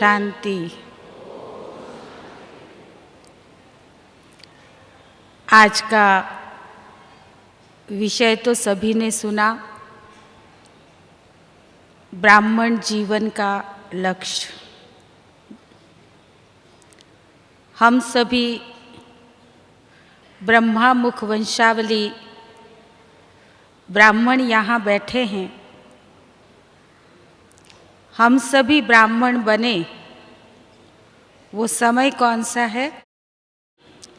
शांति। आज का विषय तो सभी ने सुना, ब्राह्मण जीवन का लक्ष्य। हम सभी ब्रह्मा मुख वंशावली ब्राह्मण यहाँ बैठे हैं। हम सभी ब्राह्मण बने, वो समय कौन सा है?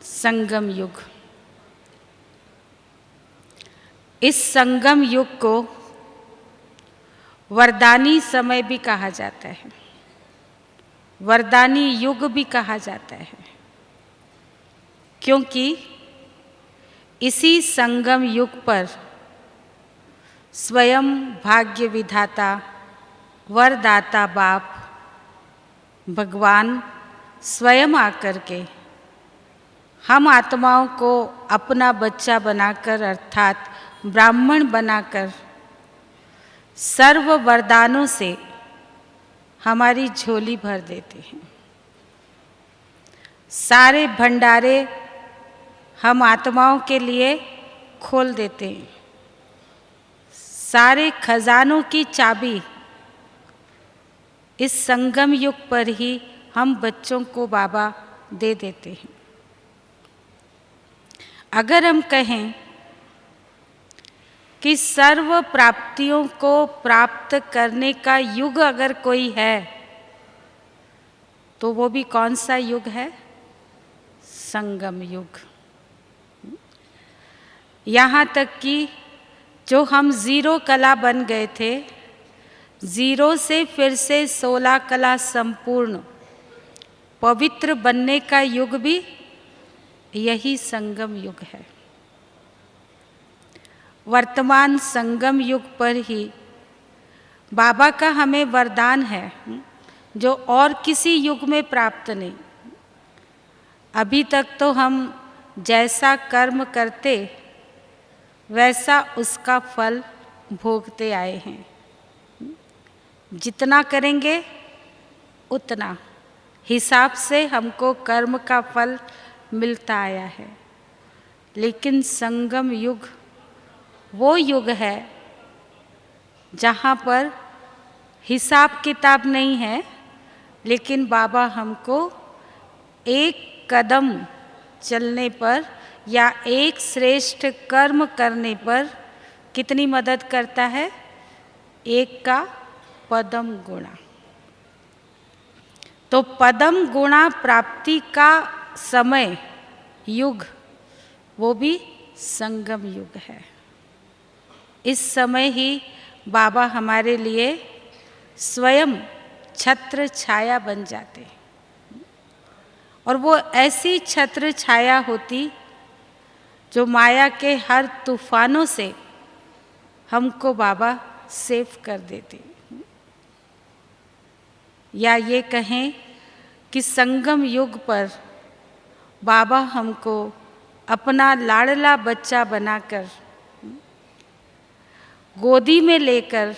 संगम युग। इस संगम युग को वरदानी समय भी कहा जाता है, वरदानी युग भी कहा जाता है, क्योंकि इसी संगम युग पर स्वयं भाग्य विधाता वरदाता बाप भगवान स्वयं आकर के हम आत्माओं को अपना बच्चा बनाकर अर्थात ब्राह्मण बनाकर सर्व वरदानों से हमारी झोली भर देते हैं। सारे भंडारे हम आत्माओं के लिए खोल देते हैं। सारे खजानों की चाबी इस संगम युग पर ही हम बच्चों को बाबा दे देते हैं। अगर हम कहें कि सर्व प्राप्तियों को प्राप्त करने का युग अगर कोई है तो वो भी कौन सा युग है? संगम युग। यहाँ तक कि जो हम 0 कला बन गए थे, 0 से फिर से 16 कला संपूर्ण पवित्र बनने का युग भी यही संगम युग है। वर्तमान संगम युग पर ही बाबा का हमें वरदान है जो और किसी युग में प्राप्त नहीं। अभी तक तो हम जैसा कर्म करते वैसा उसका फल भोगते आए हैं। जितना करेंगे उतना हिसाब से हमको कर्म का फल मिलता आया है। लेकिन संगम युग वो युग है जहाँ पर हिसाब किताब नहीं है, लेकिन बाबा हमको एक कदम चलने पर या एक श्रेष्ठ कर्म करने पर कितनी मदद करता है? 1 का पदम गुणा। तो पदम गुणा प्राप्ति का समय युग वो भी संगम युग है। इस समय ही बाबा हमारे लिए स्वयं छत्र छाया बन जाते और वो ऐसी छत्र छाया होती जो माया के हर तूफानों से हमको बाबा सेफ कर देते। या ये कहें कि संगम युग पर बाबा हमको अपना लाडला बच्चा बनाकर गोदी में लेकर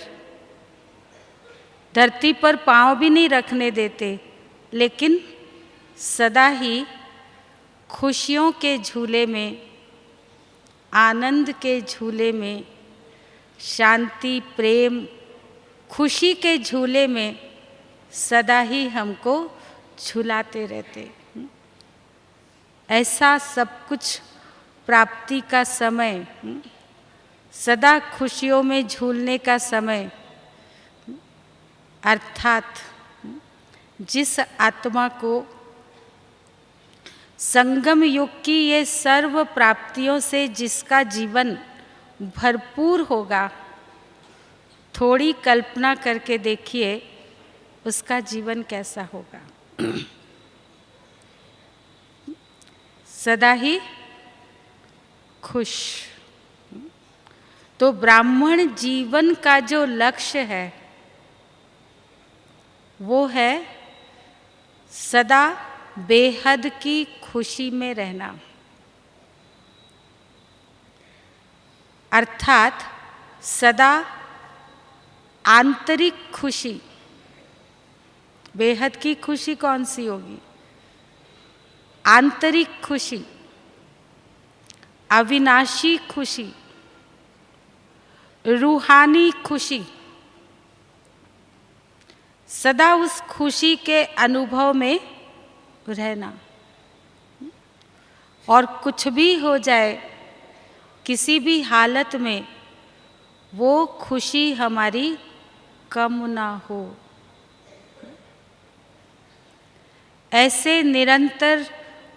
धरती पर पाँव भी नहीं रखने देते, लेकिन सदा ही खुशियों के झूले में, आनंद के झूले में, शांति प्रेम खुशी के झूले में सदा ही हमको झुलाते रहते। ऐसा सब कुछ प्राप्ति का समय, सदा खुशियों में झूलने का समय, अर्थात जिस आत्मा को संगम युग की ये सर्व प्राप्तियों से जिसका जीवन भरपूर होगा, थोड़ी कल्पना करके देखिए उसका जीवन कैसा होगा। सदा ही खुश। तो ब्राह्मण जीवन का जो लक्ष्य है वो है सदा बेहद की खुशी में रहना, अर्थात सदा आंतरिक खुशी बेहद की खुशी कौन सी होगी? आंतरिक खुशी, अविनाशी खुशी, रूहानी खुशी। सदा उस खुशी के अनुभव में रहना। और कुछ भी हो जाए, किसी भी हालत में वो खुशी हमारी कम ना हो। ऐसे निरंतर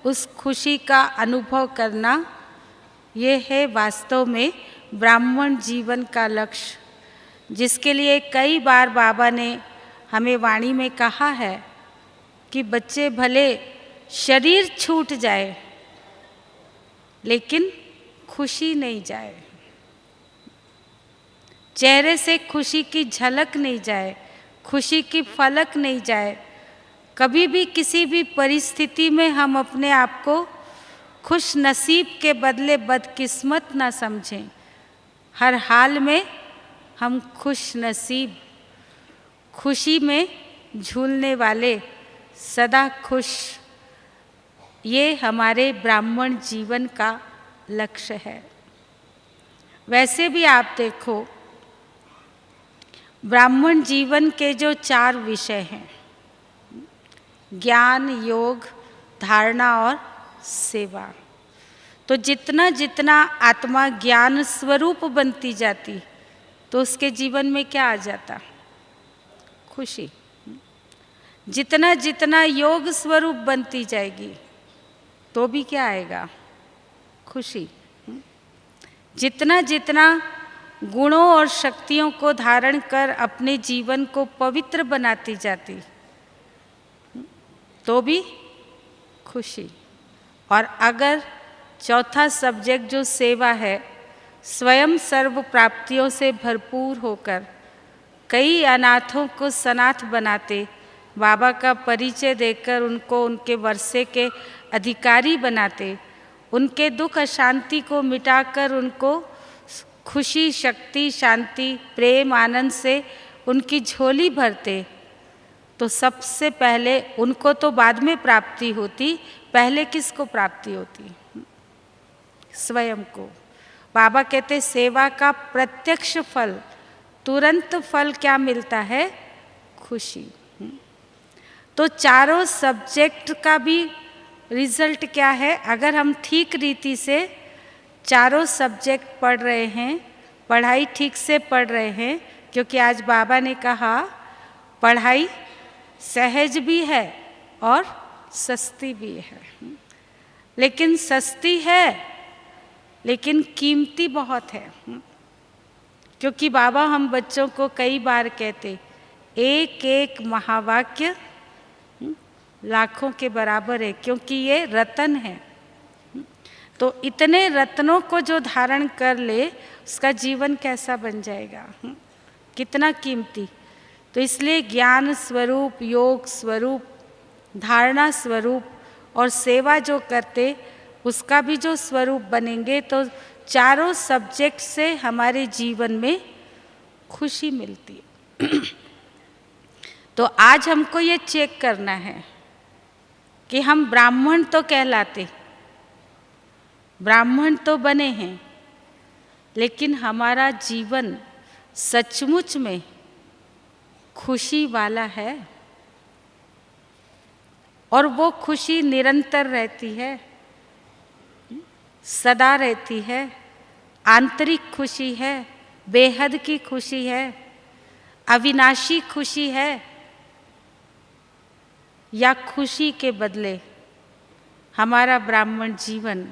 उस खुशी का अनुभव करना, ये है वास्तव में ब्राह्मण जीवन का लक्ष्य, जिसके लिए कई बार बाबा ने हमें वाणी में कहा है कि बच्चे भले शरीर छूट जाए लेकिन खुशी नहीं जाए, चेहरे से खुशी की झलक नहीं जाए, खुशी की फलक नहीं जाए। कभी भी किसी भी परिस्थिति में हम अपने आप को खुश नसीब के बदले बदकिस्मत ना समझें। हर हाल में हम खुश नसीब, खुशी में झूलने वाले, सदा खुश, ये हमारे ब्राह्मण जीवन का लक्ष्य है। वैसे भी आप देखो, ब्राह्मण जीवन के जो 4 विषय हैं, ज्ञान, योग, धारणा और सेवा, तो जितना जितना आत्मा ज्ञान स्वरूप बनती जाती तो उसके जीवन में क्या आ जाता? खुशी। जितना जितना योग स्वरूप बनती जाएगी तो भी क्या आएगा? खुशी। जितना जितना गुणों और शक्तियों को धारण कर अपने जीवन को पवित्र बनाती जाती तो भी खुशी। और अगर चौथा सब्जेक्ट जो सेवा है, स्वयं सर्व प्राप्तियों से भरपूर होकर कई अनाथों को सनाथ बनाते, बाबा का परिचय देकर उनको उनके वर्षे के अधिकारी बनाते, उनके दुख अशांति को मिटाकर उनको खुशी, शक्ति, शांति, प्रेम, आनंद से उनकी झोली भरते, तो सबसे पहले उनको तो बाद में प्राप्ति होती, पहले किसको प्राप्ति होती? स्वयं को। बाबा कहते सेवा का प्रत्यक्ष फल, तुरंत फल क्या मिलता है? खुशी। तो चारों सब्जेक्ट का भी रिजल्ट क्या है? अगर हम ठीक रीति से चारों सब्जेक्ट पढ़ रहे हैं, पढ़ाई ठीक से पढ़ रहे हैं, क्योंकि आज बाबा ने कहा पढ़ाई सहज भी है और सस्ती भी है। लेकिन सस्ती है लेकिन कीमती बहुत है, क्योंकि बाबा हम बच्चों को कई बार कहते एक एक महावाक्य लाखों के बराबर है, क्योंकि ये रतन है। तो इतने रत्नों को जो धारण कर ले उसका जीवन कैसा बन जाएगा, कितना कीमती। तो इसलिए ज्ञान स्वरूप, योग स्वरूप, धारणा स्वरूप और सेवा जो करते उसका भी जो स्वरूप बनेंगे तो चारों सब्जेक्ट से हमारे जीवन में खुशी मिलती है। तो आज हमको ये चेक करना है कि हम ब्राह्मण तो कहलाते, ब्राह्मण तो बने हैं, लेकिन हमारा जीवन सचमुच में खुशी वाला है? और वो खुशी निरंतर रहती है, सदा रहती है, आंतरिक खुशी है, बेहद की खुशी है, अविनाशी खुशी है, या खुशी के बदले हमारा ब्राह्मण जीवन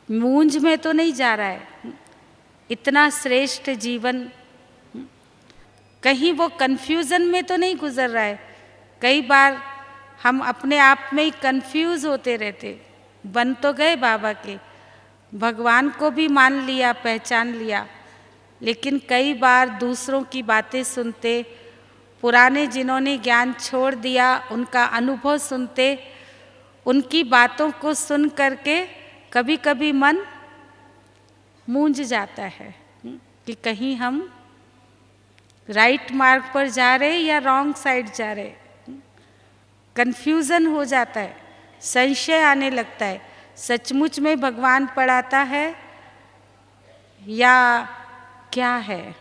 मूंज में तो नहीं जा रहा है? इतना श्रेष्ठ जीवन कहीं वो कन्फ्यूज़न में तो नहीं गुजर रहा है? कई बार हम अपने आप में ही कन्फ्यूज़ होते रहते। बन तो गए बाबा के, भगवान को भी मान लिया, पहचान लिया, लेकिन कई बार दूसरों की बातें सुनते, पुराने जिन्होंने ज्ञान छोड़ दिया उनका अनुभव सुनते, उनकी बातों को सुन करके कभी कभी मन मूंझ जाता है कि कहीं हम राइट मार्ग पर जा रहे या रॉन्ग साइड जा रहे, कन्फ्यूज़न हो जाता है, संशय आने लगता है, सचमुच में भगवान पढ़ाता है या क्या है,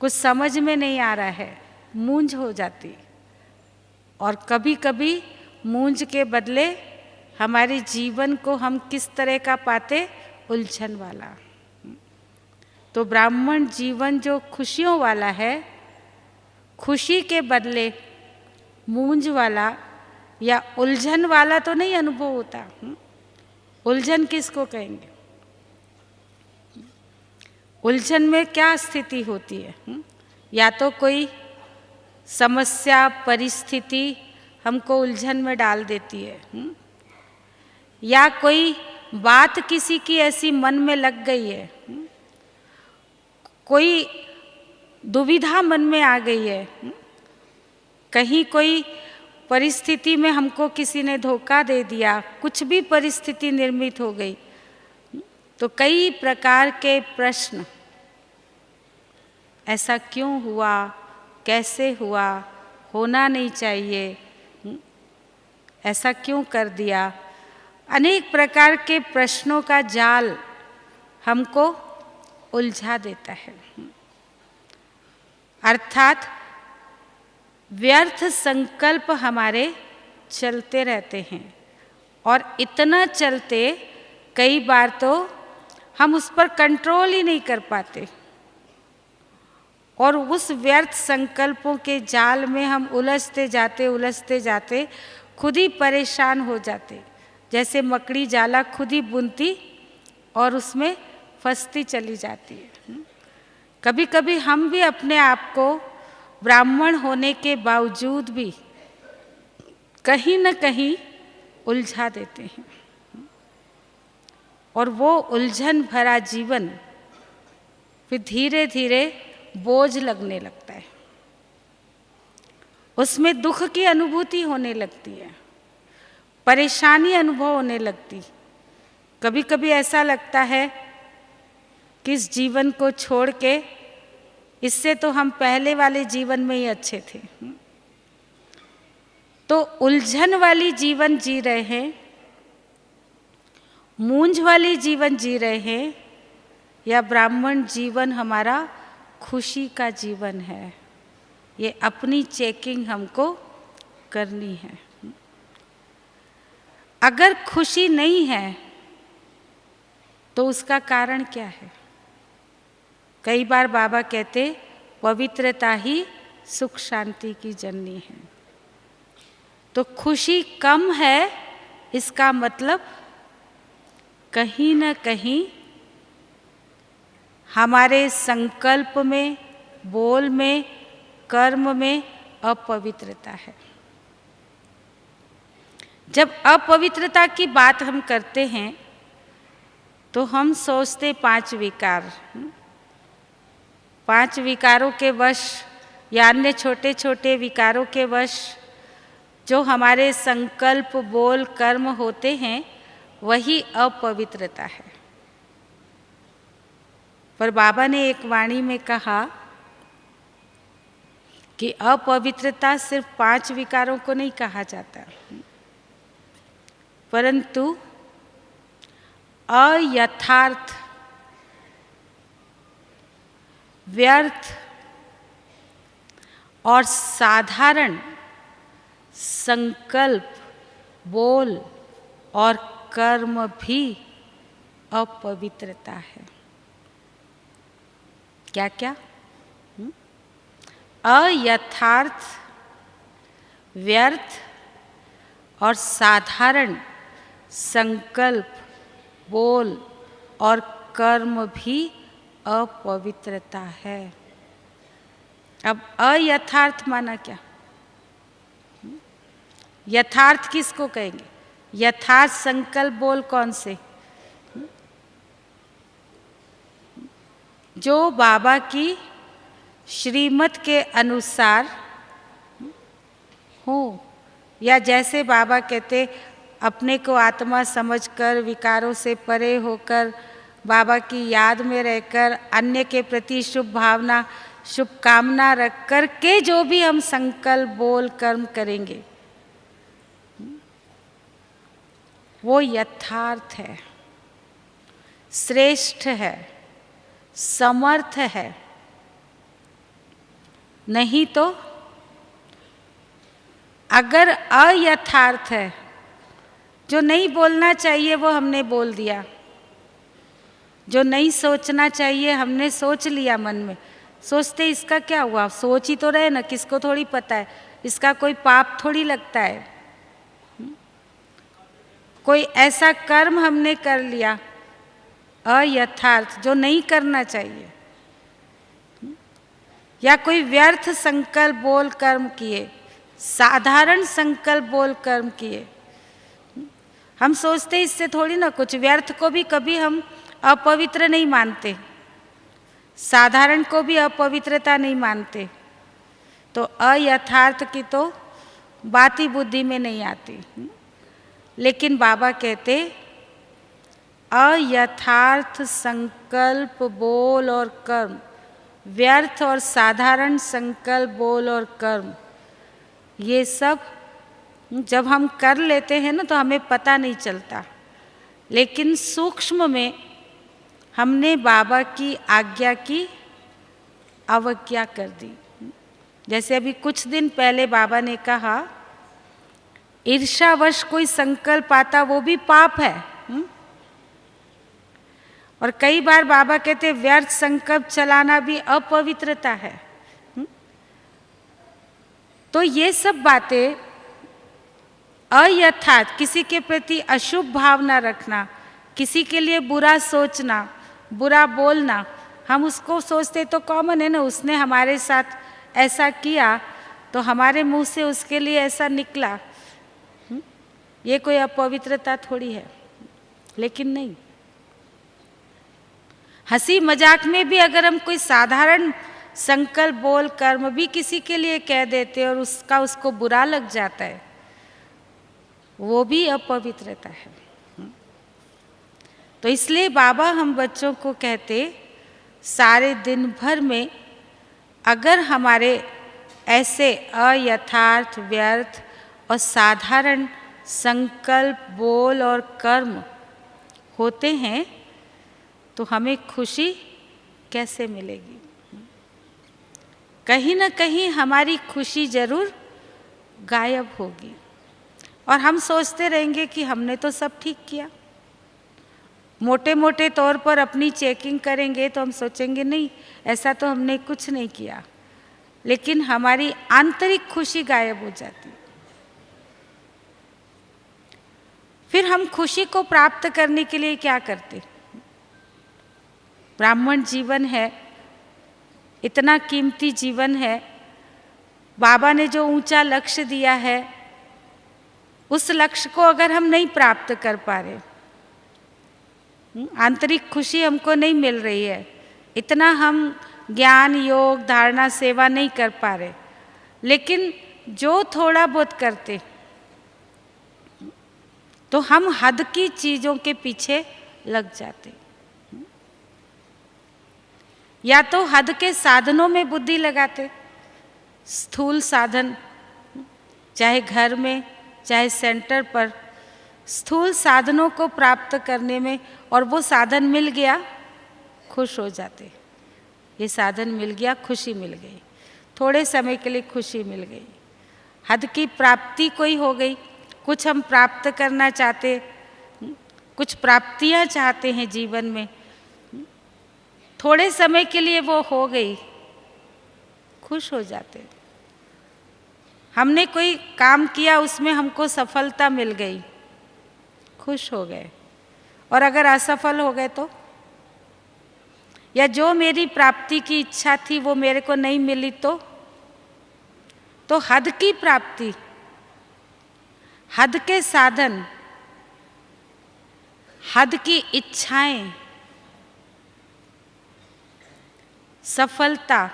कुछ समझ में नहीं आ रहा है, मूंझ हो जाती। और कभी कभी मूंझ के बदले हमारे जीवन को हम किस तरह का पाते, उलझन वाला। तो ब्राह्मण जीवन जो खुशियों वाला है, खुशी के बदले मूंझ वाला या उलझन वाला तो नहीं अनुभव होता। उलझन किसको कहेंगे? उलझन में क्या स्थिति होती है? या तो कोई समस्या, परिस्थिति हमको उलझन में डाल देती है, या कोई बात किसी की ऐसी मन में लग गई है, कोई दुविधा मन में आ गई है, कहीं कोई परिस्थिति में हमको किसी ने धोखा दे दिया, कुछ भी परिस्थिति निर्मित हो गई, तो कई प्रकार के प्रश्न, ऐसा क्यों हुआ, कैसे हुआ, होना नहीं चाहिए, ऐसा क्यों कर दिया, अनेक प्रकार के प्रश्नों का जाल हमको उलझा देता है। अर्थात व्यर्थ संकल्प हमारे चलते रहते हैं, और इतना चलते कई बार तो हम उस पर कंट्रोल ही नहीं कर पाते, और उस व्यर्थ संकल्पों के जाल में हम उलझते जाते खुद ही परेशान हो जाते। जैसे मकड़ी जाला खुद ही बुनती और उसमें फंसती चली जाती है। कभी कभी हम भी अपने आप को ब्राह्मण होने के बावजूद भी कहीं न कहीं उलझा देते हैं, और वो उलझन भरा जीवन फिर धीरे धीरे बोझ लगने लगता है, उसमें दुख की अनुभूति होने लगती है, परेशानी अनुभव होने लगती। कभी कभी ऐसा लगता है कि इस जीवन को छोड़ के, इससे तो हम पहले वाले जीवन में ही अच्छे थे। तो उलझन वाली जीवन जी रहे हैं, मूंझ वाली जीवन जी रहे हैं, या ब्राह्मण जीवन हमारा खुशी का जीवन है, ये अपनी चेकिंग हमको करनी है। अगर खुशी नहीं है तो उसका कारण क्या है? कई बार बाबा कहते पवित्रता ही सुख शांति की जननी है। तो खुशी कम है, इसका मतलब कहीं न कहीं हमारे संकल्प में, बोल में, कर्म में अपवित्रता है। जब अपवित्रता की बात हम करते हैं तो हम सोचते 5 विकार, 5 विकारों के वश या अन्य छोटे छोटे विकारों के वश जो हमारे संकल्प, बोल, कर्म होते हैं, वही अपवित्रता है। पर बाबा ने एक वाणी में कहा कि अपवित्रता सिर्फ 5 विकारों को नहीं कहा जाता, परंतु अयथार्थ, व्यर्थ और साधारण संकल्प, बोल और कर्म भी अपवित्रता है। क्या क्या? अयथार्थ, व्यर्थ और साधारण संकल्प, बोल और कर्म भी अपवित्रता है। अब अयथार्थ माना क्या? यथार्थ किसको कहेंगे? यथार्थ संकल्प, बोल कौन से? जो बाबा की श्रीमत के अनुसार हो, या जैसे बाबा कहते अपने को आत्मा समझकर, विकारों से परे होकर, बाबा की याद में रहकर, अन्य के प्रति शुभ भावना शुभकामना रख कर के जो भी हम संकल्प बोल कर्म करेंगे वो यथार्थ है, श्रेष्ठ है, समर्थ है। नहीं तो अगर अयथार्थ है, जो नहीं बोलना चाहिए वो हमने बोल दिया, जो नहीं सोचना चाहिए हमने सोच लिया मन में, सोचते इसका क्या हुआ, सोच ही तो रहे ना, किसको थोड़ी पता है, इसका कोई पाप थोड़ी लगता है। कोई ऐसा कर्म हमने कर लिया अयथार्थ जो नहीं करना चाहिए, या कोई व्यर्थ संकल्प बोल कर्म किए, साधारण संकल्प बोल कर्म किए। हम सोचते इससे थोड़ी ना कुछ, व्यर्थ को भी कभी हम अपवित्र नहीं मानते, साधारण को भी अपवित्रता नहीं मानते, तो अयथार्थ की तो बात ही बुद्धि में नहीं आती। लेकिन बाबा कहते अयथार्थ संकल्प बोल और कर्म, व्यर्थ और साधारण संकल्प बोल और कर्म, ये सब जब हम कर लेते हैं ना तो हमें पता नहीं चलता, लेकिन सूक्ष्म में हमने बाबा की आज्ञा की अवज्ञा कर दी। जैसे अभी कुछ दिन पहले बाबा ने कहा ईर्ष्यावश कोई संकल्प आता वो भी पाप है। और कई बार बाबा कहते व्यर्थ संकल्प चलाना भी अपवित्रता है। तो ये सब बातें अयथार्थ, किसी के प्रति अशुभ भावना रखना, किसी के लिए बुरा सोचना, बुरा बोलना, हम उसको सोचते तो कॉमन है ना, उसने हमारे साथ ऐसा किया तो हमारे मुंह से उसके लिए ऐसा निकला, ये कोई अपवित्रता थोड़ी है। लेकिन नहीं, हंसी मजाक में भी अगर हम कोई साधारण संकल्प बोल कर्म भी किसी के लिए कह देते और उसका उसको बुरा लग जाता है, वो भी अपवित्रता है। तो इसलिए बाबा हम बच्चों को कहते सारे दिन भर में अगर हमारे ऐसे अयथार्थ, व्यर्थ और साधारण संकल्प बोल और कर्म होते हैं तो हमें खुशी कैसे मिलेगी? कहीं ना कहीं हमारी खुशी जरूर गायब होगी और हम सोचते रहेंगे कि हमने तो सब ठीक किया। मोटे मोटे तौर पर अपनी चेकिंग करेंगे तो हम सोचेंगे नहीं, ऐसा तो हमने कुछ नहीं किया, लेकिन हमारी आंतरिक खुशी गायब हो जाती। फिर हम खुशी को प्राप्त करने के लिए क्या करते? ब्राह्मण जीवन है, इतना कीमती जीवन है, बाबा ने जो ऊंचा लक्ष्य दिया है उस लक्ष्य को अगर हम नहीं प्राप्त कर पा रहे, आंतरिक खुशी हमको नहीं मिल रही है, इतना हम ज्ञान योग धारणा सेवा नहीं कर पा रहे, लेकिन जो थोड़ा बहुत करते तो हम हद की चीजों के पीछे लग जाते, या तो हद के साधनों में बुद्धि लगाते, स्थूल साधन, चाहे घर में चाहे सेंटर पर, स्थूल साधनों को प्राप्त करने में, और वो साधन मिल गया खुश हो जाते, ये साधन मिल गया खुशी मिल गई, थोड़े समय के लिए खुशी मिल गई, हद की प्राप्ति कोई हो गई, कुछ हम प्राप्त करना चाहते, कुछ प्राप्तियां चाहते हैं जीवन में, थोड़े समय के लिए वो हो गई, खुश हो जाते। हमने कोई काम किया उसमें हमको सफलता मिल गई, खुश हो गए, और अगर असफल हो गए या जो मेरी प्राप्ति की इच्छा थी वो मेरे को नहीं मिली तो हद की प्राप्ति, हद के साधन, हद की इच्छाएं, सफलता,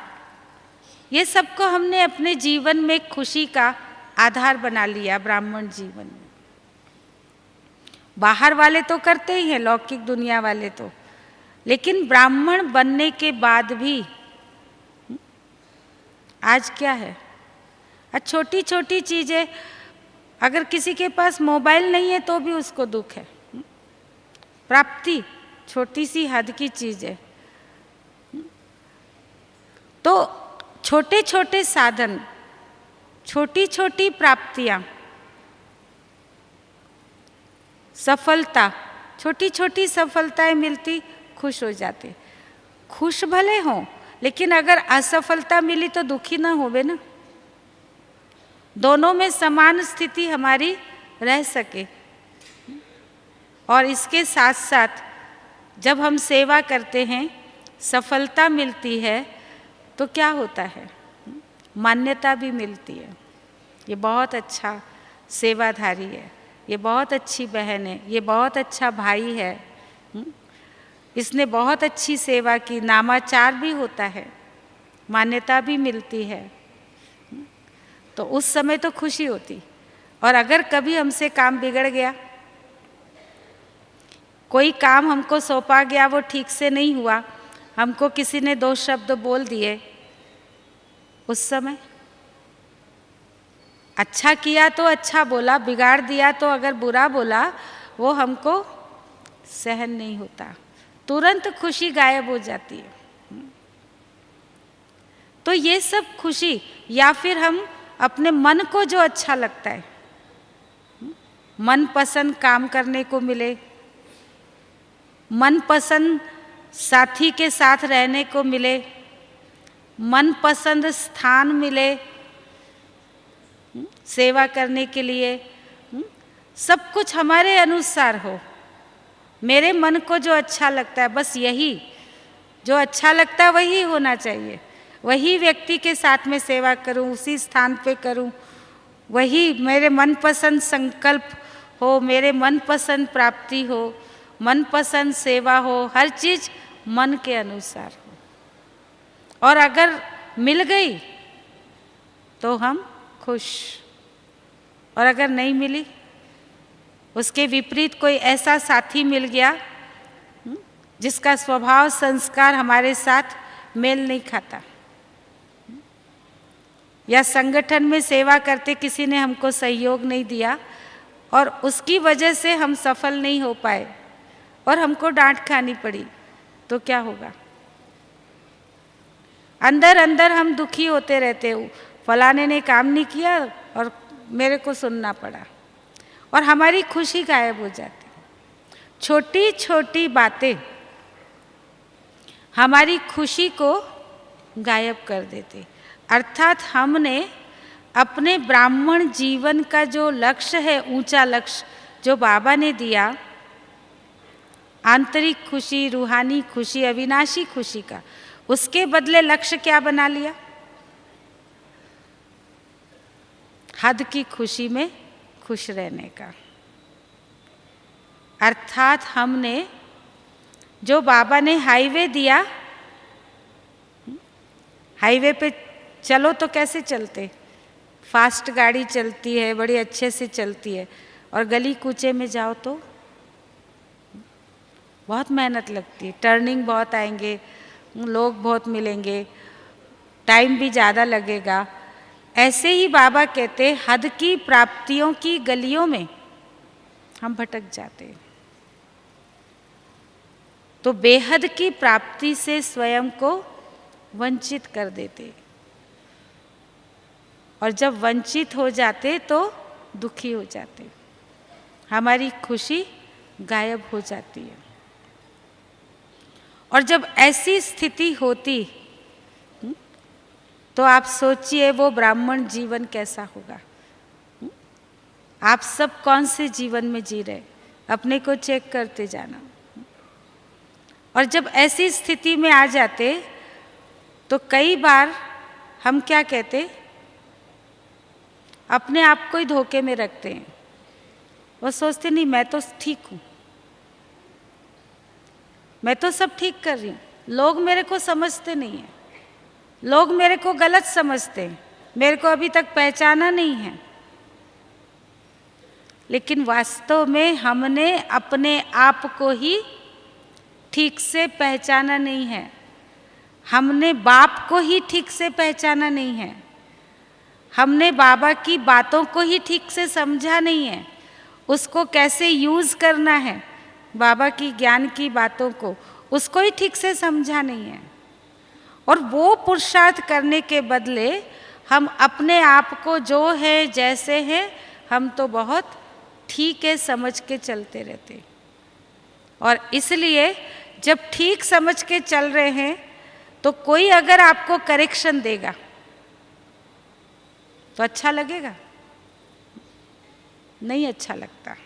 ये सबको हमने अपने जीवन में खुशी का आधार बना लिया। ब्राह्मण जीवन में बाहर वाले तो करते ही हैं, लौकिक दुनिया वाले तो, लेकिन ब्राह्मण बनने के बाद भी आज क्या है? आज छोटी छोटी चीज़ें, अगर किसी के पास मोबाइल नहीं है तो भी उसको दुख है। प्राप्ति छोटी सी हद की चीज़ है। तो छोटे छोटे साधन, छोटी छोटी प्राप्तियां, सफलता, छोटी छोटी सफलताएं मिलती, खुश हो जाते। खुश भले हों, लेकिन अगर असफलता मिली तो दुखी ना होवे ना। दोनों में समान स्थिति हमारी रह सके। और इसके साथ साथ जब हम सेवा करते हैं, सफलता मिलती है, तो क्या होता है? मान्यता भी मिलती है। ये बहुत अच्छा सेवाधारी है, ये बहुत अच्छी बहन है, ये बहुत अच्छा भाई है, इसने बहुत अच्छी सेवा की, नामाचार भी होता है, मान्यता भी मिलती है। तो उस समय तो खुशी होती। और अगर कभी हमसे काम बिगड़ गया, कोई काम हमको सौंपा गया, वो ठीक से नहीं हुआ, हमको किसी ने 2 शब्द बोल दिए, उस समय अच्छा किया तो अच्छा बोला, बिगाड़ दिया तो अगर बुरा बोला, वो हमको सहन नहीं होता, तुरंत खुशी गायब हो जाती है। तो ये सब खुशी, या फिर हम अपने मन को जो अच्छा लगता है, मनपसंद काम करने को मिले, मनपसंद साथी के साथ रहने को मिले, मनपसंद स्थान मिले सेवा करने के लिए, सब कुछ हमारे अनुसार हो, मेरे मन को जो अच्छा लगता है, बस यही जो अच्छा लगता है वही होना चाहिए। वही व्यक्ति के साथ में सेवा करूं, उसी स्थान पे करूं, वही मेरे मनपसंद संकल्प हो, मेरे मनपसंद प्राप्ति हो, मनपसंद सेवा हो, हर चीज़ मन के अनुसार हो। और अगर मिल गई तो हम खुश, और अगर नहीं मिली, उसके विपरीत कोई ऐसा साथी मिल गया जिसका स्वभाव संस्कार हमारे साथ मेल नहीं खाता, या संगठन में सेवा करते किसी ने हमको सहयोग नहीं दिया और उसकी वजह से हम सफल नहीं हो पाए और हमको डांट खानी पड़ी, तो क्या होगा? अंदर अंदर हम दुखी होते रहते हो, फलाने ने काम नहीं किया और मेरे को सुनना पड़ा, और हमारी खुशी गायब हो जाती। छोटी छोटी बातें हमारी खुशी को गायब कर देते। अर्थात हमने अपने ब्राह्मण जीवन का जो लक्ष्य है, ऊंचा लक्ष्य जो बाबा ने दिया, आंतरिक खुशी, रूहानी खुशी, अविनाशी खुशी का, उसके बदले लक्ष्य क्या बना लिया? हद की खुशी में खुश रहने का। अर्थात हमने जो बाबा ने हाईवे दिया, हाईवे पे चलो तो कैसे चलते? फास्ट गाड़ी चलती है, बड़ी अच्छे से चलती है, और गली कूचे में जाओ तो बहुत मेहनत लगती है, टर्निंग बहुत आएंगे, लोग बहुत मिलेंगे, टाइम भी ज़्यादा लगेगा। ऐसे ही बाबा कहते, हद की प्राप्तियों की गलियों में हम भटक जाते हैं। तो बेहद की प्राप्ति से स्वयं को वंचित कर देते, और जब वंचित हो जाते तो दुखी हो जाते, हमारी खुशी गायब हो जाती है। और जब ऐसी स्थिति होती तो आप सोचिए वो ब्राह्मण जीवन कैसा होगा। आप सब कौन से जीवन में जी रहे, अपने को चेक करते जाना। और जब ऐसी स्थिति में आ जाते तो कई बार हम क्या कहते, अपने आप को ही धोखे में रखते हैं। वो सोचते नहीं, मैं तो ठीक हूँ, मैं तो सब ठीक कर रही हूँ, लोग मेरे को समझते नहीं हैं, लोग मेरे को गलत समझते हैं, मेरे को अभी तक पहचाना नहीं है। लेकिन वास्तव में हमने अपने आप को ही ठीक से पहचाना नहीं है। हमने बाप को ही ठीक से पहचाना नहीं है, हमने बाबा की बातों को ही ठीक से समझा नहीं है, उसको कैसे यूज़ करना है, बाबा की ज्ञान की बातों को उसको ही ठीक से समझा नहीं है। और वो पुरुषार्थ करने के बदले हम अपने आप को जो है जैसे है हम तो बहुत ठीक है समझ के चलते रहते। और इसलिए जब ठीक समझ के चल रहे हैं तो कोई अगर आपको करेक्शन देगा तो अच्छा लगेगा? नहीं अच्छा लगता।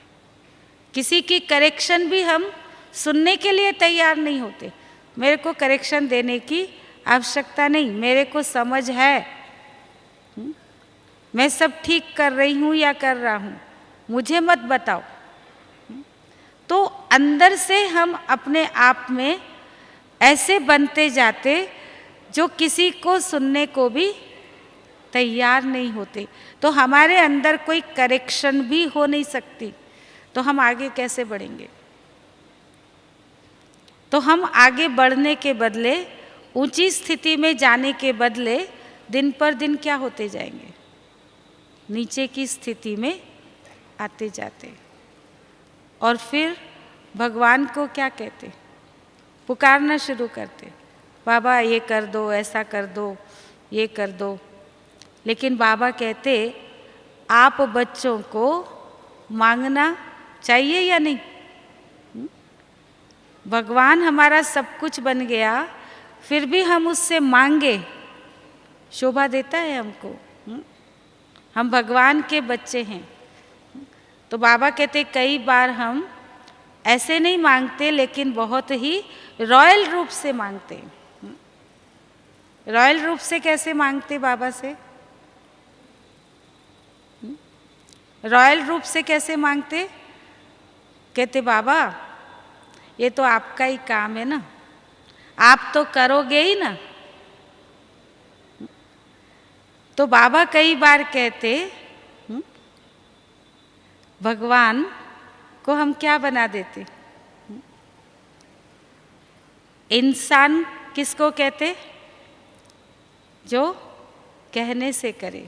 किसी की करेक्शन भी हम सुनने के लिए तैयार नहीं होते। मेरे को करेक्शन देने की आवश्यकता नहीं, मेरे को समझ है, मैं सब ठीक कर रही हूँ या कर रहा हूँ, मुझे मत बताओ। तो अंदर से हम अपने आप में ऐसे बनते जाते जो किसी को सुनने को भी तैयार नहीं होते। तो हमारे अंदर कोई करेक्शन भी हो नहीं सकती, तो हम आगे कैसे बढ़ेंगे? तो हम आगे बढ़ने के बदले, ऊंची स्थिति में जाने के बदले दिन पर दिन क्या होते जाएंगे? नीचे की स्थिति में आते जाते। और फिर भगवान को क्या कहते? पुकारना शुरू करते, बाबा ये कर दो, ऐसा कर दो, ये कर दो। लेकिन बाबा कहते आप बच्चों को मांगना चाहिए या नहीं? भगवान हमारा सब कुछ बन गया, फिर भी हम उससे मांगे, शोभा देता है हमको? हम भगवान के बच्चे हैं। तो बाबा कहते कई बार हम ऐसे नहीं मांगते, लेकिन बहुत ही रॉयल रूप से मांगते। रॉयल रूप से कैसे मांगते बाबा से? रॉयल रूप से कैसे मांगते? कहते बाबा ये तो आपका ही काम है ना, आप तो करोगे ही ना। तो बाबा कई बार कहते भगवान को हम क्या बना देते? इंसान किसको कहते? जो कहने से करे,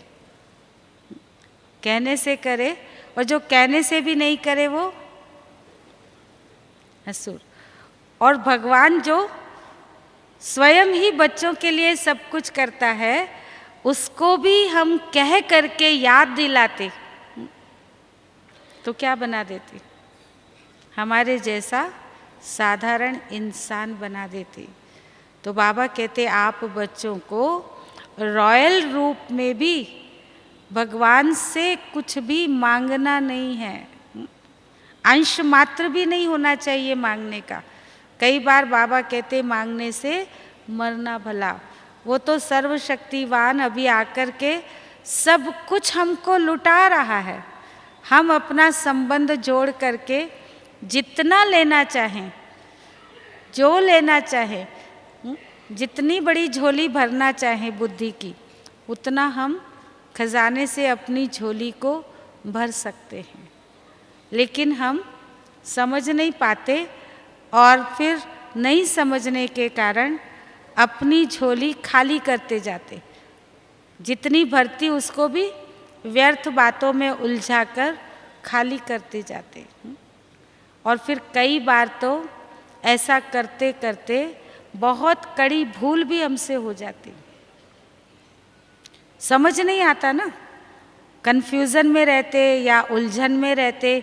कहने से करे, और जो कहने से भी नहीं करे वो असुर। और भगवान जो स्वयं ही बच्चों के लिए सब कुछ करता है, उसको भी हम कह करके याद दिलाते तो क्या बना देते? हमारे जैसा साधारण इंसान बना देते। तो बाबा कहते आप बच्चों को रॉयल रूप में भी भगवान से कुछ भी मांगना नहीं है, अंश मात्र भी नहीं होना चाहिए मांगने का। कई बार बाबा कहते मांगने से मरना भला। वो तो सर्वशक्तिवान अभी आकर के सब कुछ हमको लुटा रहा है। हम अपना संबंध जोड़ करके जितना लेना चाहें, जो लेना चाहें, जितनी बड़ी झोली भरना चाहें बुद्धि की, उतना हम खजाने से अपनी झोली को भर सकते हैं। लेकिन हम समझ नहीं पाते, और फिर नहीं समझने के कारण अपनी झोली खाली करते जाते। जितनी भरती उसको भी व्यर्थ बातों में उलझाकर खाली करते जाते। और फिर कई बार तो ऐसा करते करते बहुत कड़ी भूल भी हमसे हो जाती। समझ नहीं आता ना, कन्फ्यूज़न में रहते या उलझन में रहते,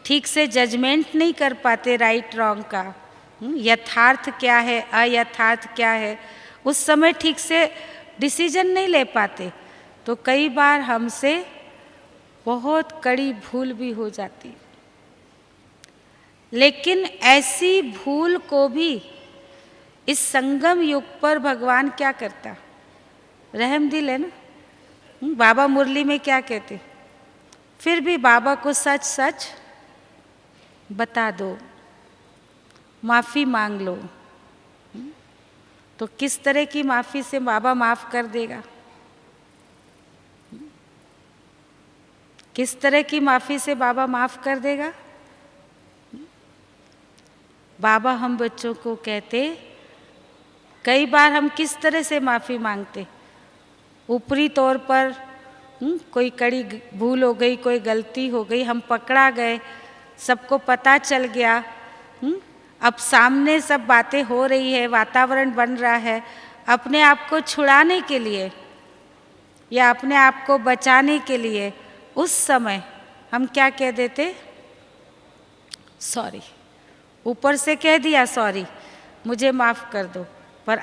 ठीक से जजमेंट नहीं कर पाते राइट रॉन्ग का, यथार्थ क्या है अयथार्थ क्या है, उस समय ठीक से डिसीजन नहीं ले पाते। तो कई बार हमसे बहुत कड़ी भूल भी हो जाती। लेकिन ऐसी भूल को भी इस संगम युग पर भगवान क्या करता? रहम दिल है ना। बाबा मुरली में क्या कहते? फिर भी बाबा को सच सच बता दो, माफ़ी मांग लो। तो किस तरह की माफ़ी से बाबा माफ़ कर देगा? किस तरह की माफ़ी से बाबा माफ़ कर देगा? बाबा हम बच्चों को कहते कई बार हम किस तरह से माफ़ी मांगते, ऊपरी तौर पर कोई कड़ी भूल हो गई, कोई गलती हो गई, हम पकड़ा गए, सबको पता चल गया, अब सामने सब बातें हो रही है, वातावरण बन रहा है, अपने आप को छुड़ाने के लिए या अपने आप को बचाने के लिए उस समय हम क्या कह देते, सॉरी। ऊपर से कह दिया सॉरी, मुझे माफ़ कर दो, पर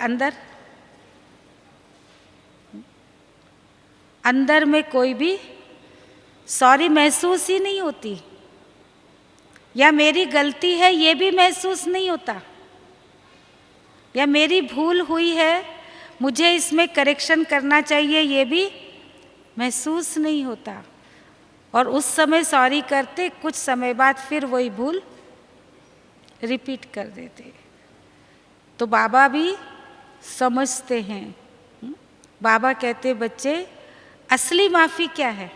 अंदर में कोई भी सॉरी महसूस ही नहीं होती, या मेरी गलती है ये भी महसूस नहीं होता, या मेरी भूल हुई है मुझे इसमें करेक्शन करना चाहिए ये भी महसूस नहीं होता। और उस समय सॉरी करते, कुछ समय बाद फिर वही भूल रिपीट कर देते। तो बाबा भी समझते हैं। बाबा कहते बच्चे असली माफ़ी क्या है?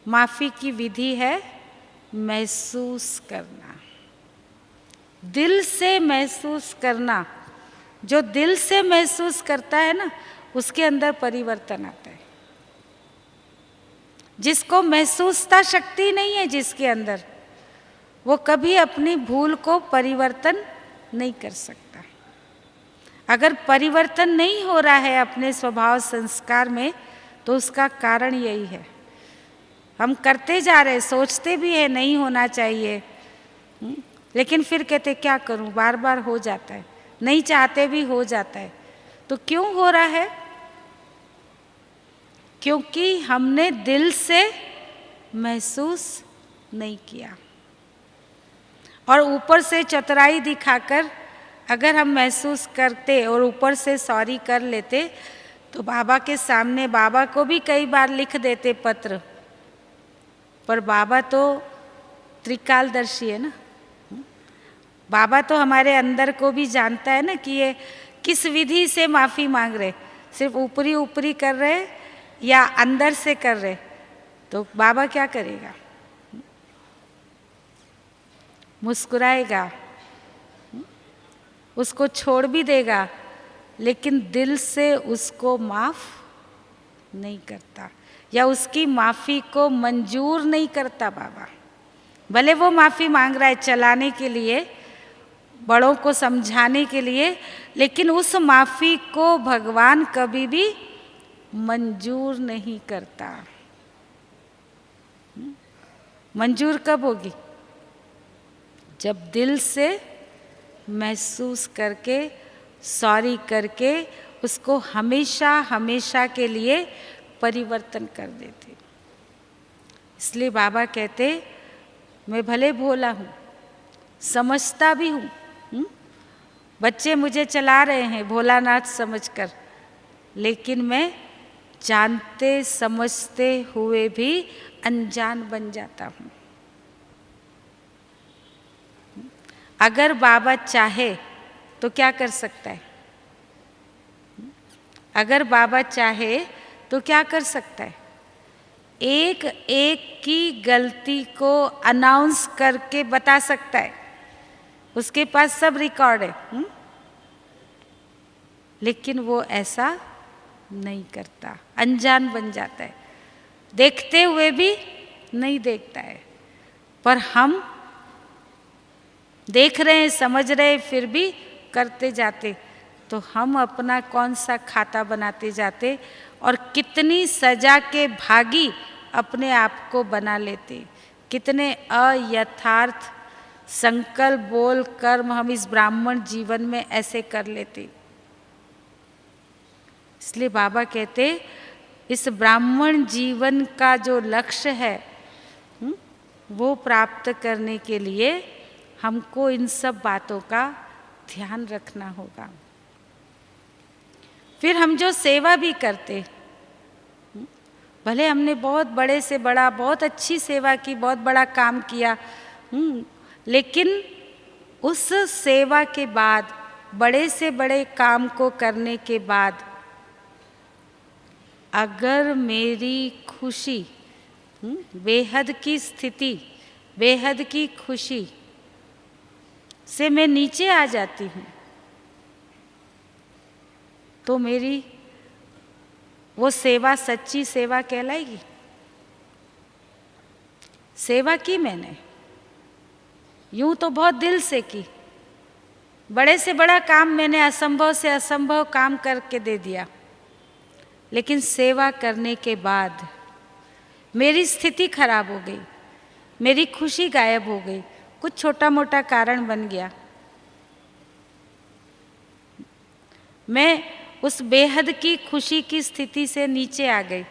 माफ़ी की विधि है महसूस करना, दिल से महसूस करना। जो दिल से महसूस करता है ना, उसके अंदर परिवर्तन आता है। जिसको महसूसता शक्ति नहीं है जिसके अंदर, वो कभी अपनी भूल को परिवर्तन नहीं कर सकता। अगर परिवर्तन नहीं हो रहा है अपने स्वभाव संस्कार में, तो उसका कारण यही है। हम करते जा रहे, सोचते भी है नहीं होना चाहिए, लेकिन फिर कहते क्या करूं, बार बार हो जाता है, नहीं चाहते भी हो जाता है। तो क्यों हो रहा है? क्योंकि हमने दिल से महसूस नहीं किया। और ऊपर से चतुराई दिखाकर अगर हम महसूस करते और ऊपर से सॉरी कर लेते, तो बाबा के सामने बाबा को भी कई बार लिख देते पत्र, पर बाबा तो त्रिकालदर्शी है ना। बाबा तो हमारे अंदर को भी जानता है ना कि ये किस विधि से माफ़ी मांग रहे, सिर्फ ऊपरी ऊपरी कर रहे या अंदर से कर रहे। तो बाबा क्या करेगा? मुस्कुराएगा, उसको छोड़ भी देगा, लेकिन दिल से उसको माफ़ नहीं करता, या उसकी माफ़ी को मंजूर नहीं करता बाबा। भले वो माफ़ी मांग रहा है चलाने के लिए, बड़ों को समझाने के लिए, लेकिन उस माफ़ी को भगवान कभी भी मंजूर नहीं करता। मंजूर कब होगी? जब दिल से महसूस करके, सॉरी करके उसको हमेशा हमेशा के लिए परिवर्तन कर देते। इसलिए बाबा कहते मैं भले भोला हूँ, समझता भी हूँ, बच्चे मुझे चला रहे हैं भोलानाथ समझकर, लेकिन मैं जानते समझते हुए भी अनजान बन जाता हूँ। अगर बाबा चाहे तो क्या कर सकता है? अगर बाबा चाहे तो क्या कर सकता है? एक एक की गलती को अनाउंस करके बता सकता है, उसके पास सब रिकॉर्ड है। लेकिन वो ऐसा नहीं करता, अनजान बन जाता है, देखते हुए भी नहीं देखता है। पर हम देख रहे हैं, समझ रहे हैं, फिर भी करते जाते। तो हम अपना कौन सा खाता बनाते जाते और कितनी सजा के भागी अपने आप को बना लेते। कितने अयथार्थ संकल्प बोल कर्म हम इस ब्राह्मण जीवन में ऐसे कर लेते। इसलिए बाबा कहते इस ब्राह्मण जीवन का जो लक्ष्य है वो प्राप्त करने के लिए हमको इन सब बातों का ध्यान रखना होगा। फिर हम जो सेवा भी करते, भले हमने बहुत बड़े से बड़ा, बहुत अच्छी सेवा की, बहुत बड़ा काम किया, लेकिन उस सेवा के बाद, बड़े से बड़े काम को करने के बाद, अगर मेरी खुशी, बेहद की स्थिति, बेहद की खुशी से मैं नीचे आ जाती हूँ, तो मेरी वो सेवा सच्ची सेवा कहलाएगी। सेवा की मैंने, यूं तो बहुत दिल से की, बड़े से बड़ा काम मैंने असंभव से असंभव काम करके दे दिया, लेकिन सेवा करने के बाद मेरी स्थिति खराब हो गई, मेरी खुशी गायब हो गई, कुछ छोटा मोटा कारण बन गया। मैं उस बेहद की खुशी की स्थिति से नीचे आ गई,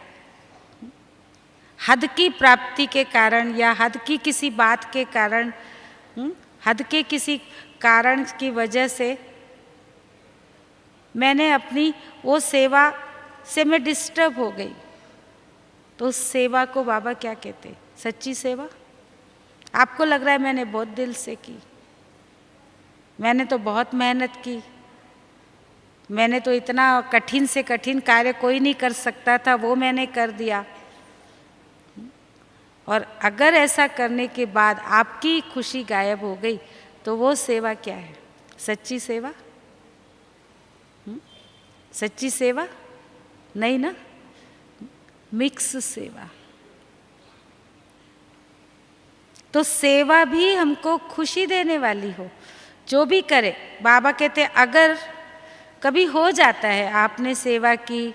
हद की प्राप्ति के कारण या हद की किसी बात के कारण, हद के किसी कारण की वजह से मैंने अपनी वो सेवा से मैं डिस्टर्ब हो गई। तो उस सेवा को बाबा क्या कहते? सच्ची सेवा। आपको लग रहा है मैंने बहुत दिल से की, मैंने तो बहुत मेहनत की, मैंने तो इतना कठिन से कठिन कार्य कोई नहीं कर सकता था, वो मैंने कर दिया। और अगर ऐसा करने के बाद आपकी खुशी गायब हो गई तो वो सेवा क्या है? सच्ची सेवा? सच्ची सेवा नहीं ना, मिक्स सेवा। तो सेवा भी हमको खुशी देने वाली हो, जो भी करे। बाबा कहते अगर कभी हो जाता है आपने सेवा की,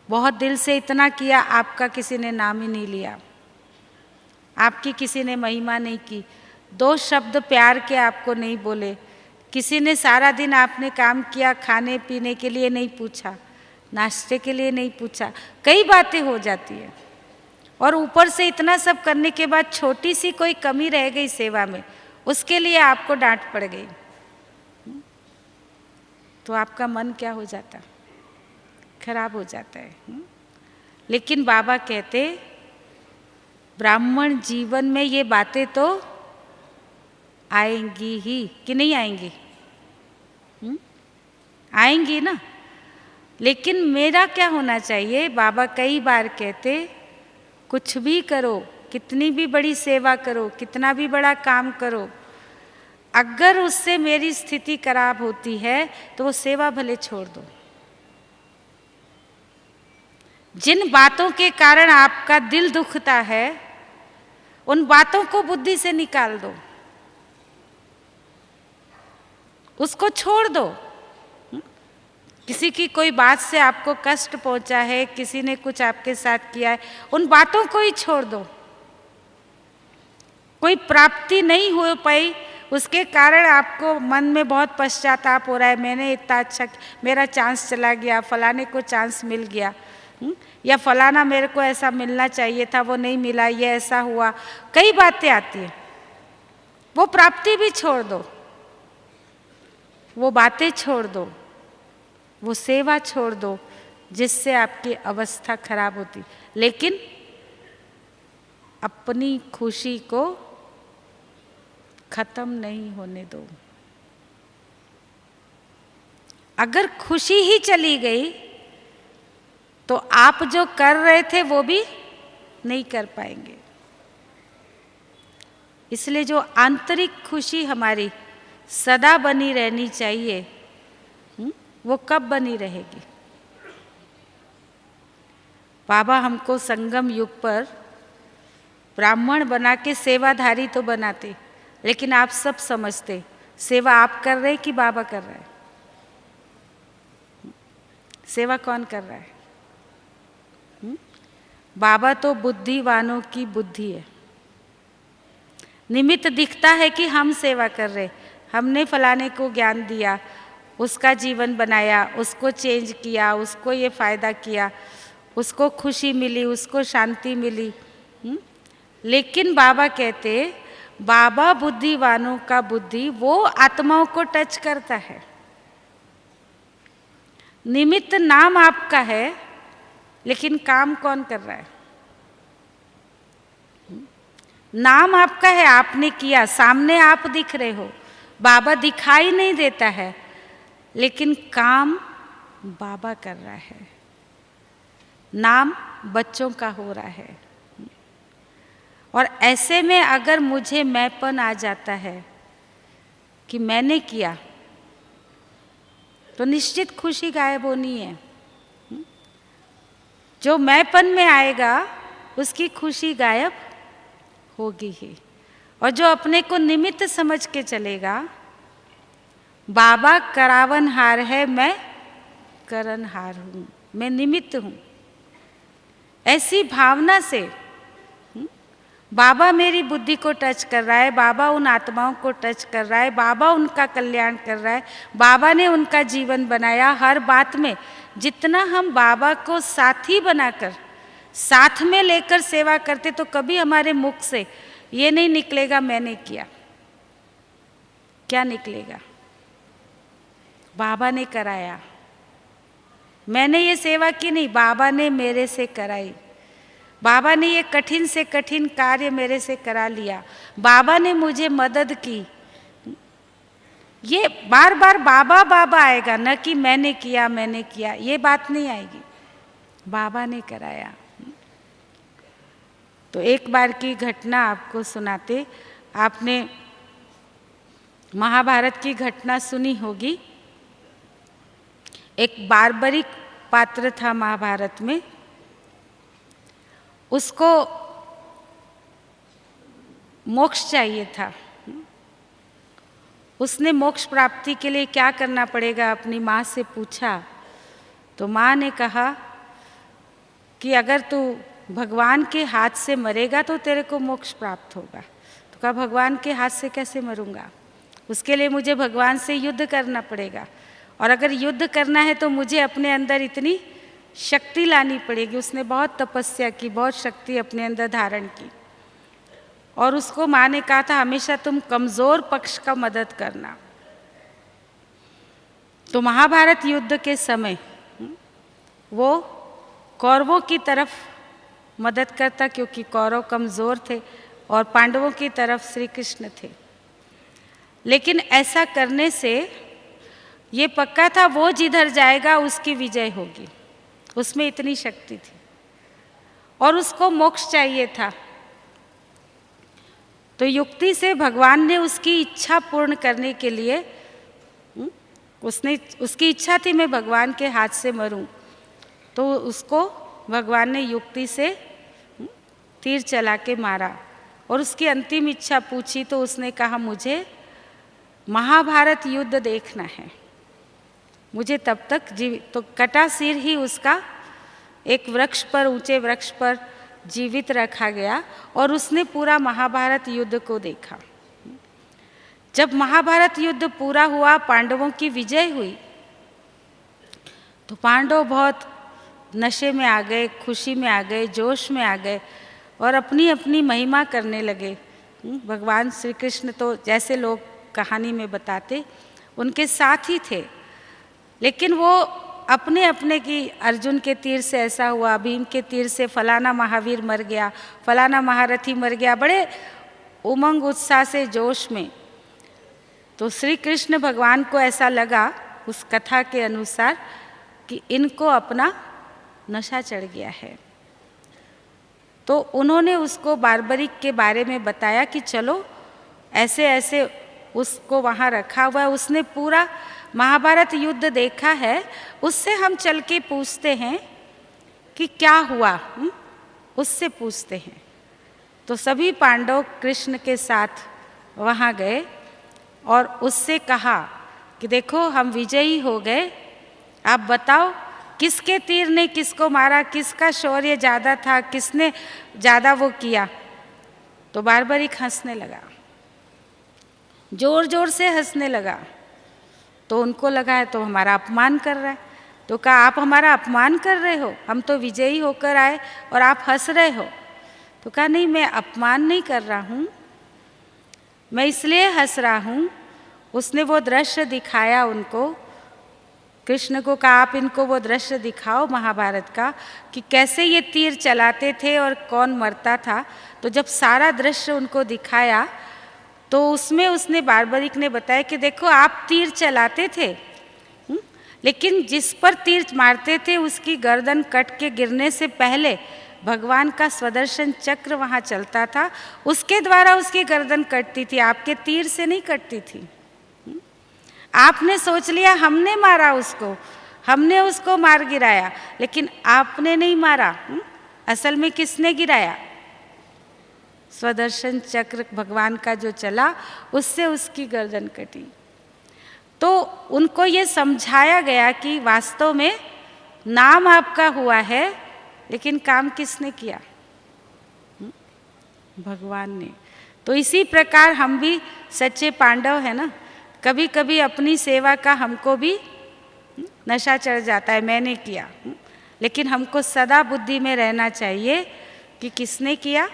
बहुत दिल से इतना किया, आपका किसी ने नाम ही नहीं लिया, आपकी किसी ने महिमा नहीं की, 2 शब्द प्यार के आपको नहीं बोले, किसी ने सारा दिन आपने काम किया, खाने पीने के लिए नहीं पूछा, नाश्ते के लिए नहीं पूछा, कई बातें हो जाती है। और ऊपर से इतना सब करने के बाद छोटी सी कोई कमी रह गई सेवा में, उसके लिए आपको डांट पड़ गई, तो आपका मन क्या हो जाता? खराब हो जाता है। लेकिन बाबा कहते ब्राह्मण जीवन में ये बातें तो आएंगी ही कि नहीं आएंगी? आएंगी ना। लेकिन मेरा क्या होना चाहिए? बाबा कई बार कहते कुछ भी करो, कितनी भी बड़ी सेवा करो, कितना भी बड़ा काम करो, अगर उससे मेरी स्थिति खराब होती है तो वो सेवा भले छोड़ दो। जिन बातों के कारण आपका दिल दुखता है उन बातों को बुद्धि से निकाल दो, उसको छोड़ दो। किसी की कोई बात से आपको कष्ट पहुंचा है, किसी ने कुछ आपके साथ किया है, उन बातों को ही छोड़ दो। कोई प्राप्ति नहीं हो पाई, उसके कारण आपको मन में बहुत पश्चाताप हो रहा है, मैंने इतना अच्छा, मेरा चांस चला गया, फलाने को चांस मिल गया, या फलाना मेरे को ऐसा मिलना चाहिए था वो नहीं मिला, ये ऐसा हुआ, कई बातें आती हैं। वो प्राप्ति भी छोड़ दो, वो बातें छोड़ दो, वो सेवा छोड़ दो जिससे आपकी अवस्था खराब होती, लेकिन अपनी खुशी को खत्म नहीं होने दो। अगर खुशी ही चली गई तो आप जो कर रहे थे वो भी नहीं कर पाएंगे। इसलिए जो आंतरिक खुशी हमारी सदा बनी रहनी चाहिए, वो कब बनी रहेगी? बाबा हमको संगम युग पर ब्राह्मण बना के सेवाधारी तो बनाते, लेकिन आप सब समझते सेवा आप कर रहे कि बाबा कर रहा है? सेवा कौन कर रहा है? बाबा तो बुद्धिवानों की बुद्धि है। निमित्त दिखता है कि हम सेवा कर रहे, हमने फलाने को ज्ञान दिया, उसका जीवन बनाया, उसको चेंज किया, उसको ये फायदा किया, उसको खुशी मिली, उसको शांति मिली। लेकिन बाबा कहते बाबा बुद्धिवानों का बुद्धि वो आत्माओं को टच करता है। निमित्त नाम आपका है, लेकिन काम कौन कर रहा है? नाम आपका है, आपने किया, सामने आप दिख रहे हो, बाबा दिखाई नहीं देता है, लेकिन काम बाबा कर रहा है। नाम बच्चों का हो रहा है। और ऐसे में अगर मुझे मैंपन आ जाता है कि मैंने किया, तो निश्चित खुशी गायब होनी है। जो मैंपन में आएगा उसकी खुशी गायब होगी ही। और जो अपने को निमित्त समझ के चलेगा, बाबा करावनहार है, मैं करनहार हूँ, मैं निमित्त हूँ, ऐसी भावना से बाबा मेरी बुद्धि को टच कर रहा है, बाबा उन आत्माओं को टच कर रहा है, बाबा उनका कल्याण कर रहा है, बाबा ने उनका जीवन बनाया। हर बात में जितना हम बाबा को साथी बनाकर साथ में लेकर सेवा करते, तो कभी हमारे मुख से ये नहीं निकलेगा मैंने किया। क्या निकलेगा? बाबा ने कराया। मैंने ये सेवा की नहीं, बाबा ने मेरे से कराई। बाबा ने ये कठिन से कठिन कार्य मेरे से करा लिया, बाबा ने मुझे मदद की। ये बार बार बाबा बाबा आएगा, न कि मैंने किया, ये बात नहीं आएगी। बाबा ने कराया। तो एक बार की घटना आपको सुनाते। आपने महाभारत की घटना सुनी होगी। एक बार्बरिक पात्र था महाभारत में, उसको मोक्ष चाहिए था। उसने मोक्ष प्राप्ति के लिए क्या करना पड़ेगा अपनी माँ से पूछा। तो माँ ने कहा कि अगर तू भगवान के हाथ से मरेगा तो तेरे को मोक्ष प्राप्त होगा। तो कहा भगवान के हाथ से कैसे मरूंगा? उसके लिए मुझे भगवान से युद्ध करना पड़ेगा, और अगर युद्ध करना है तो मुझे अपने अंदर इतनी शक्ति लानी पड़ेगी। उसने बहुत तपस्या की, बहुत शक्ति अपने अंदर धारण की। और उसको माँ ने कहा था हमेशा तुम कमज़ोर पक्ष का मदद करना। तो महाभारत युद्ध के समय वो कौरवों की तरफ मदद करता, क्योंकि कौरव कमज़ोर थे, और पांडवों की तरफ श्री कृष्ण थे। लेकिन ऐसा करने से ये पक्का था वो जिधर जाएगा उसकी विजय होगी। उसमें इतनी शक्ति थी, और उसको मोक्ष चाहिए था। तो युक्ति से भगवान ने उसकी इच्छा पूर्ण करने के लिए, उसकी इच्छा थी मैं भगवान के हाथ से मरूं, तो उसको भगवान ने युक्ति से तीर चला के मारा। और उसकी अंतिम इच्छा पूछी तो उसने कहा मुझे महाभारत युद्ध देखना है, मुझे तब तक जीवित। तो कटा सिर ही उसका एक वृक्ष पर, ऊंचे वृक्ष पर जीवित रखा गया, और उसने पूरा महाभारत युद्ध को देखा। जब महाभारत युद्ध पूरा हुआ, पांडवों की विजय हुई, तो पांडव बहुत नशे में आ गए, खुशी में आ गए, जोश में आ गए, और अपनी अपनी महिमा करने लगे। भगवान श्री कृष्ण तो जैसे लोग कहानी में बताते उनके साथ ही थे, लेकिन वो अपने अपने की, अर्जुन के तीर से ऐसा हुआ, भीम के तीर से फलाना महावीर मर गया, फलाना महारथी मर गया, बड़े उमंग उत्साह से जोश में। तो श्री कृष्ण भगवान को ऐसा लगा उस कथा के अनुसार कि इनको अपना नशा चढ़ गया है। तो उन्होंने उसको बार्बरिक के बारे में बताया कि चलो ऐसे ऐसे उसको वहाँ रखा हुआ है, उसने पूरा महाभारत युद्ध देखा है, उससे हम चल के पूछते हैं कि क्या हुआ, उससे पूछते हैं। तो सभी पांडव कृष्ण के साथ वहाँ गए और उससे कहा कि देखो हम विजयी हो गए, आप बताओ किसके तीर ने किसको मारा, किसका शौर्य ज़्यादा था, किसने ज़्यादा वो किया। तो बार्बरिक हंसने लगा, जोर जोर से हंसने लगा। तो उनको लगा है तो हमारा अपमान कर रहा है। तो कहा आप हमारा अपमान कर रहे हो, हम तो विजयी होकर आए और आप हंस रहे हो। तो कहा नहीं, मैं अपमान नहीं कर रहा हूँ, मैं इसलिए हंस रहा हूँ। उसने वो दृश्य दिखाया उनको, कृष्ण को कहा आप इनको वो दृश्य दिखाओ महाभारत का कि कैसे ये तीर चलाते थे और कौन मरता था। तो जब सारा दृश्य उनको दिखाया तो उसमें उसने बार्बरिक ने बताया कि देखो आप तीर चलाते थे, लेकिन जिस पर तीर मारते थे उसकी गर्दन कट के गिरने से पहले भगवान का स्वदर्शन चक्र वहाँ चलता था, उसके द्वारा उसकी गर्दन कटती थी, आपके तीर से नहीं कटती थी। आपने सोच लिया हमने मारा उसको, हमने उसको मार गिराया, लेकिन आपने नहीं मारा। असल में किसने गिराया? स्वदर्शन चक्र भगवान का जो चला, उससे उसकी गर्दन कटी। तो उनको ये समझाया गया कि वास्तव में नाम आपका हुआ है, लेकिन काम किसने किया? भगवान ने। तो इसी प्रकार हम भी सच्चे पांडव है ना। कभी कभी अपनी सेवा का हमको भी नशा चढ़ जाता है, मैंने किया, लेकिन हमको सदा बुद्धि में रहना चाहिए कि किसने किया।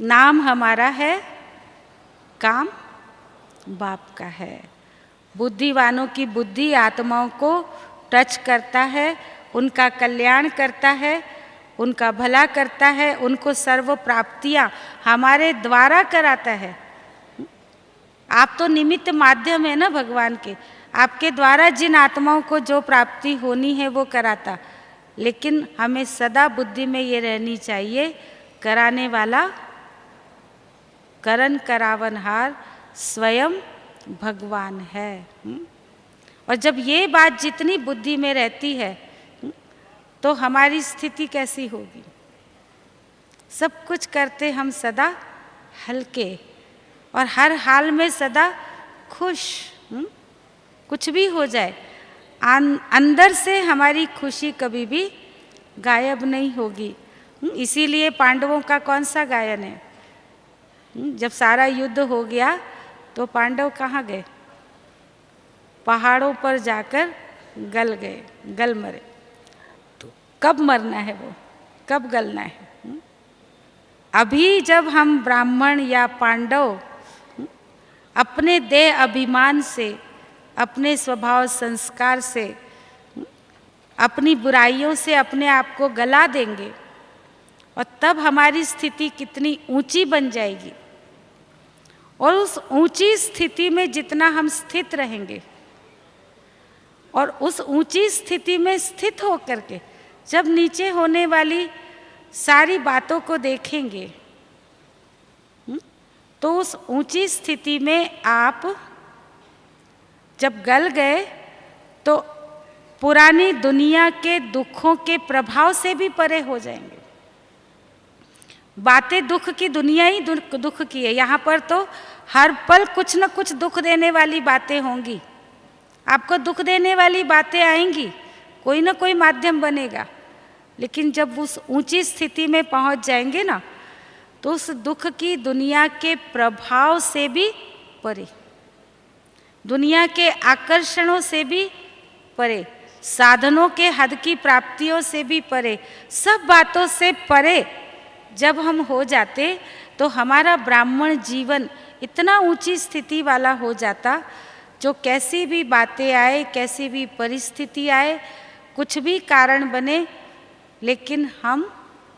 नाम हमारा है, काम बाप का है। बुद्धिवानों की बुद्धि आत्माओं को टच करता है, उनका कल्याण करता है, उनका भला करता है, उनको सर्व प्राप्तियां हमारे द्वारा कराता है। आप तो निमित्त माध्यम है ना भगवान के, आपके द्वारा जिन आत्माओं को जो प्राप्ति होनी है वो कराता, लेकिन हमें सदा बुद्धि में ये रहनी चाहिए, कराने वाला करन करावनहार स्वयं भगवान है। और जब ये बात जितनी बुद्धि में रहती है तो हमारी स्थिति कैसी होगी? सब कुछ करते हम सदा हल्के और हर हाल में सदा खुश। कुछ भी हो जाए, अंदर से हमारी खुशी कभी भी गायब नहीं होगी। इसीलिए पांडवों का कौन सा गायन है? जब सारा युद्ध हो गया तो पांडव कहाँ गए? पहाड़ों पर जाकर गल गए, गल मरे। तो कब मरना है वो, कब गलना है? अभी जब हम ब्राह्मण या पांडव अपने देह अभिमान से, अपने स्वभाव संस्कार से, अपनी बुराइयों से अपने आप को गला देंगे, और तब हमारी स्थिति कितनी ऊंची बन जाएगी। और उस ऊंची स्थिति में जितना हम स्थित रहेंगे, और उस ऊंची स्थिति में स्थित होकर के जब नीचे होने वाली सारी बातों को देखेंगे, तो उस ऊंची स्थिति में आप जब गल गए तो पुरानी दुनिया के दुखों के प्रभाव से भी परे हो जाएंगे। बातें दुख की, दुनिया ही दुख की है। यहाँ पर तो हर पल कुछ न कुछ दुख देने वाली बातें होंगी, आपको दुख देने वाली बातें आएंगी, कोई ना कोई माध्यम बनेगा। लेकिन जब उस ऊंची स्थिति में पहुंच जाएंगे ना, तो उस दुख की दुनिया के प्रभाव से भी परे, दुनिया के आकर्षणों से भी परे, साधनों के हद की प्राप्तियों से भी परे, सब बातों से परे जब हम हो जाते, तो हमारा ब्राह्मण जीवन इतना ऊंची स्थिति वाला हो जाता, जो कैसी भी बातें आए, कैसी भी परिस्थिति आए, कुछ भी कारण बने, लेकिन हम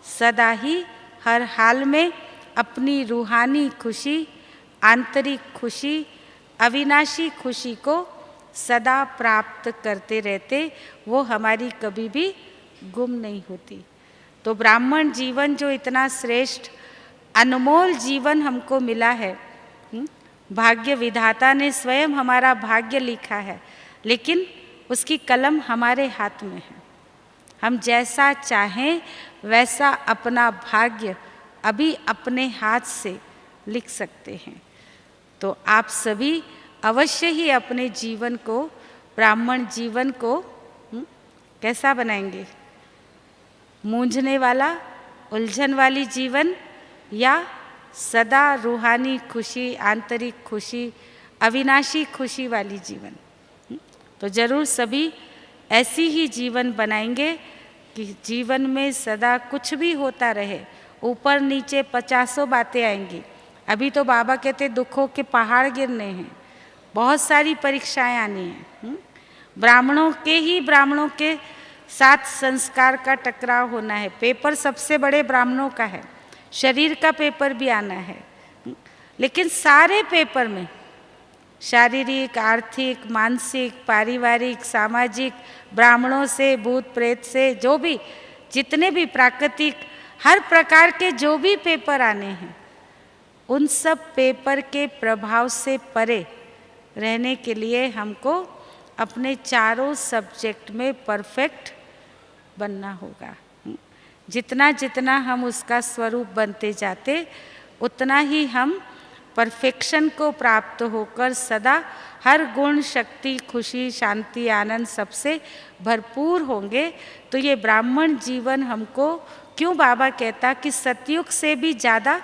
सदा ही हर हाल में अपनी रूहानी खुशी, आंतरिक खुशी, अविनाशी खुशी को सदा प्राप्त करते रहते, वो हमारी कभी भी गुम नहीं होती। तो ब्राह्मण जीवन जो इतना श्रेष्ठ अनमोल जीवन हमको मिला है, भाग्य विधाता ने स्वयं हमारा भाग्य लिखा है, लेकिन उसकी कलम हमारे हाथ में है। हम जैसा चाहें वैसा अपना भाग्य अभी अपने हाथ से लिख सकते हैं। तो आप सभी अवश्य ही अपने जीवन को, ब्राह्मण जीवन को कैसा बनाएंगे? मूंझने वाला, उलझन वाली जीवन, या सदा रूहानी खुशी, आंतरिक खुशी, अविनाशी खुशी वाली जीवन? तो जरूर सभी ऐसी ही जीवन बनाएंगे कि जीवन में सदा कुछ भी होता रहे, ऊपर नीचे 50 बातें आएंगी। अभी तो बाबा कहते दुखों के पहाड़ गिरने हैं, बहुत सारी परीक्षाएं आनी हैं। ब्राह्मणों के साथ संस्कार का टकराव होना है। पेपर सबसे बड़े ब्राह्मणों का है, शरीर का पेपर भी आना है, लेकिन सारे पेपर में शारीरिक, आर्थिक, मानसिक, पारिवारिक, सामाजिक, ब्राह्मणों से, भूत प्रेत से, जो भी जितने भी प्राकृतिक, हर प्रकार के जो भी पेपर आने हैं, उन सब पेपर के प्रभाव से परे रहने के लिए हमको अपने चारों सब्जेक्ट में परफेक्ट बनना होगा। जितना जितना हम उसका स्वरूप बनते जाते उतना ही हम परफेक्शन को प्राप्त होकर सदा हर गुण, शक्ति, खुशी, शांति, आनंद सबसे भरपूर होंगे। तो ये ब्राह्मण जीवन हमको क्यों बाबा कहता कि सतयुग से भी ज़्यादा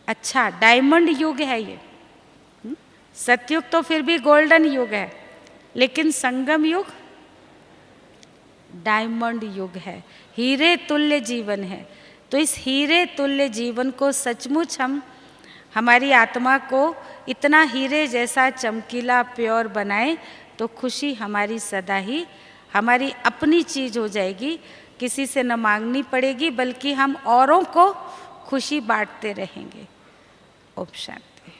अच्छा डायमंड युग है ये। सतयुग तो फिर भी गोल्डन युग है, लेकिन संगम युग डायमंड युग है, हीरे तुल्य जीवन है। तो इस हीरे तुल्य जीवन को सचमुच हम हमारी आत्मा को इतना हीरे जैसा चमकीला प्योर बनाएं तो खुशी हमारी सदा ही हमारी अपनी चीज़ हो जाएगी, किसी से न मांगनी पड़ेगी, बल्कि हम औरों को खुशी बांटते रहेंगे। ओम शांति।